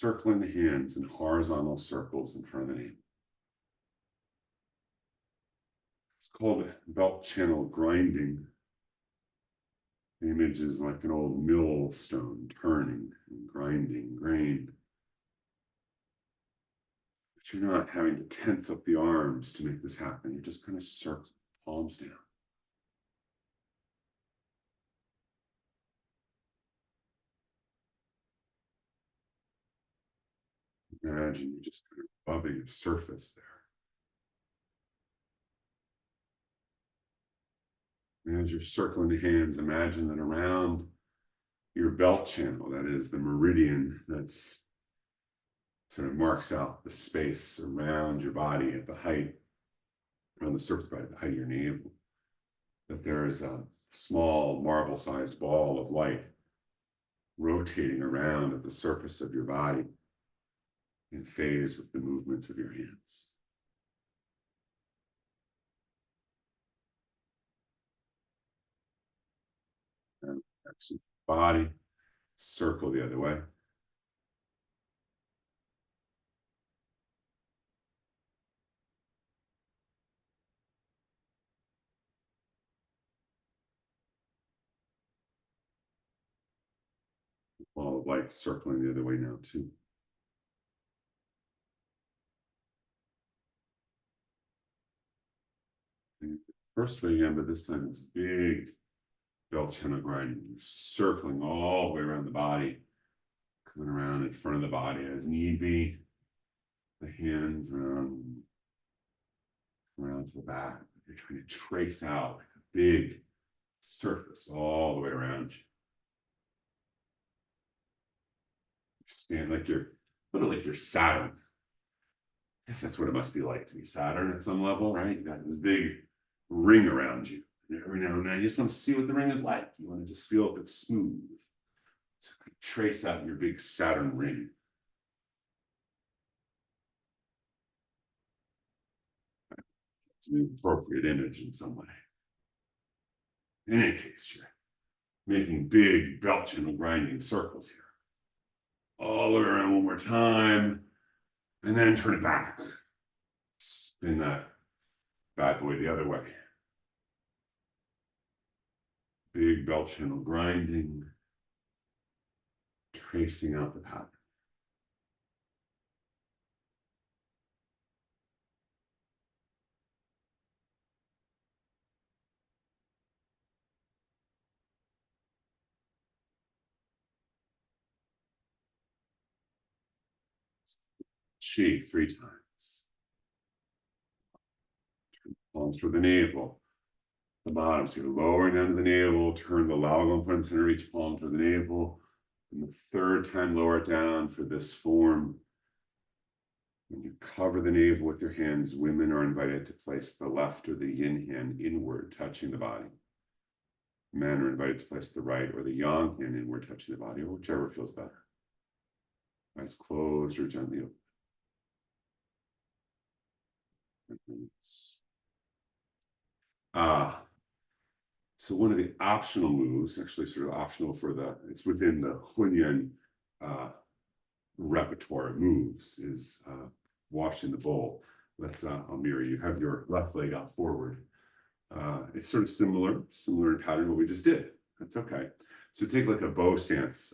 circling the hands in horizontal circles in front of the navel. It's called belt channel grinding. The image is like an old millstone turning and grinding grain. But you're not having to tense up the arms to make this happen. You're just kind of circling, palms down. Imagine you're just kind of rubbing the surface there. As you're circling the hands, imagine that around your belt channel, that is the meridian that's sort of marks out the space around your body at the height, around the surface body, at the height of your navel, that there is a small marble-sized ball of light rotating around at the surface of your body in phase with the movements of your hands. And exit the body, circle the other way. Ball of light circling the other way now too. First way again, but this time it's big belt channel grinding. You're circling all the way around the body, coming around in front of the body as need be. The hands around to the back. You're trying to trace out like a big surface all the way around you. Stand like you're, literally like you're Saturn. I guess that's what it must be like to be Saturn at some level, right? You got this big ring around you. And every now and then you just want to see what the ring is like. You want to just feel if it's smooth. So trace out your big Saturn ring. It's an appropriate image in some way. In any case, you're making big belt channel grinding circles here. All the way around one more time, and then turn it back. Spin that bad boy the other way. Big belt channel grinding, tracing out the pattern. Qi 3 times. Turn the palms toward the navel. The bottom, so you're lowering down to the navel, turn the Laogong point center, each palm toward the navel. And the third time, lower it down for this form. When you cover the navel with your hands, women are invited to place the left or the yin hand inward, touching the body. Men are invited to place the right or the yang hand inward, touching the body, or whichever feels better. Eyes closed or gently open. So one of the optional moves, actually sort of optional for it's within the Hunyuan repertoire of moves, is washing the bowl. I'll mirror you. Have your left leg out forward. It's sort of similar in pattern to what we just did. That's okay. So take like a bow stance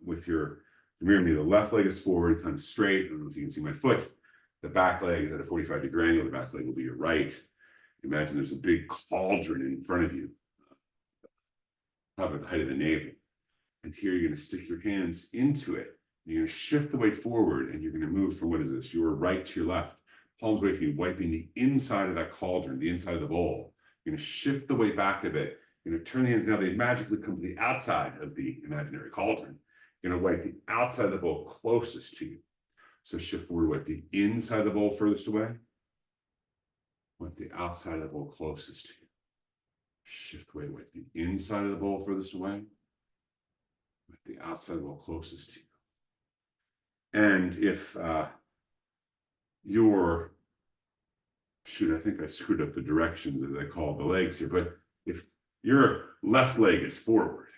with your mirror me. The left leg is forward, kind of straight. I don't know if you can see my foot. The back leg is at a 45-degree angle. The back leg will be your right. Imagine there's a big cauldron in front of you, up at the height of the navel. And here you're going to stick your hands into it. You're going to shift the weight forward, and you're going to move from, what is this? Your right to your left. Palms away from you, wiping the inside of that cauldron, the inside of the bowl. You're going to shift the weight back a bit. You're going to turn the hands. Now they magically come to the outside of the imaginary cauldron. You're going to wipe the outside of the bowl closest to you. So shift forward, wipe the inside of the bowl furthest away. Wipe the outside of the bowl closest to you. Shift away, wipe the inside of the bowl furthest away. Wipe the outside of the bowl closest to you. And if I think I screwed up the directions as I call the legs here, but if your left leg is forward,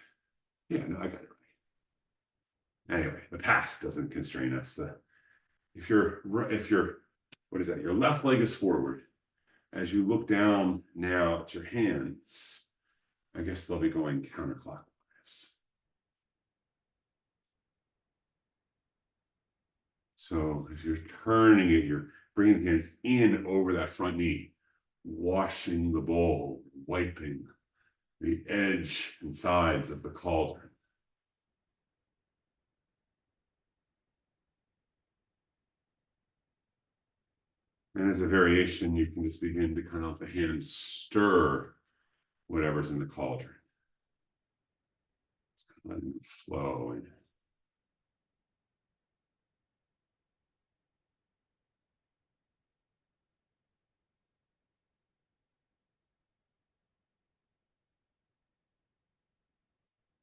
yeah, no, I got it right. Anyway, the past doesn't constrain us. If you're, what is that? Your left leg is forward. As you look down now at your hands, I guess they'll be going counterclockwise. So as you're turning it, you're bringing the hands in over that front knee, washing the bowl, wiping the edge and sides of the cauldron. And as a variation, you can just begin to kind of let the hands stir whatever's in the cauldron. Just kind of letting it flow.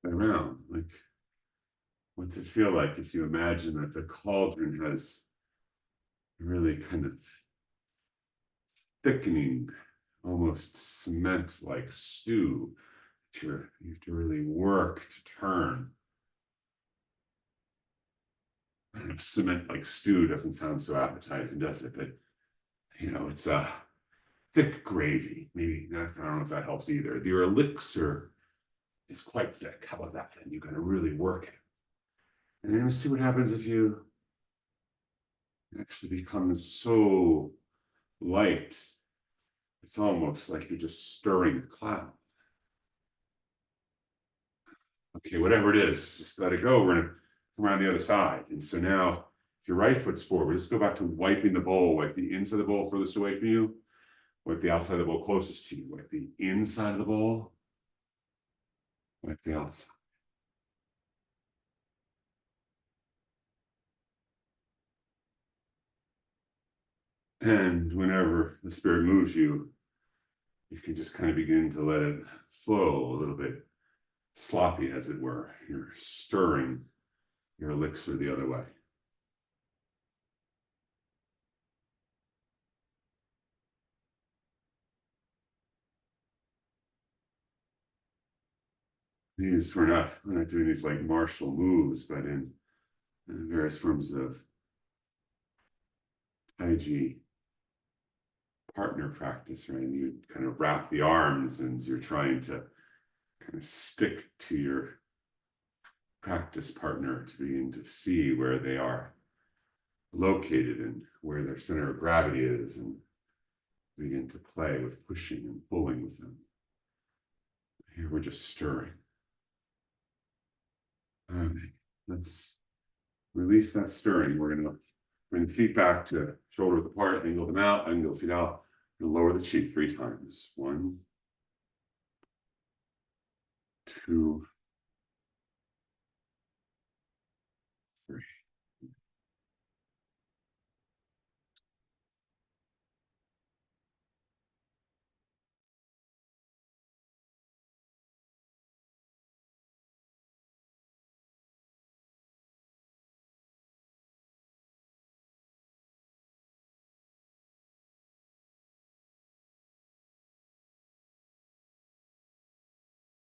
Around, like, what's it feel like if you imagine that the cauldron has really kind of thickening, almost cement-like stew that you have to really work to turn. Cement-like stew doesn't sound so appetizing, does it? But you know, it's a thick gravy. Maybe I don't know if that helps either. The elixir is quite thick. How about that? And you're going to really work it. And then we'll see what happens if you actually become so light. It's almost like you're just stirring the cloud. Okay, whatever it is, just let it go. We're going to come around the other side. And so now, if your right foot's forward, just go back to wiping the bowl. Wipe the inside of the bowl furthest away from you. Wipe the outside of the bowl closest to you. Wipe the inside of the bowl. Wipe the outside. And whenever the spirit moves you, you can just kind of begin to let it flow a little bit sloppy, as it were. You're stirring your elixir the other way. We're not doing these like martial moves, but in various forms of Taiji partner practice, right? You kind of wrap the arms and you're trying to kind of stick to your practice partner to begin to see where they are located and where their center of gravity is, and begin to play with pushing and pulling with them. Here we're just stirring. Okay, let's release that stirring. We're going to bring the feet back to shoulder width apart, angle them out, angle the feet out, and lower the chi 3 times. 1, 2,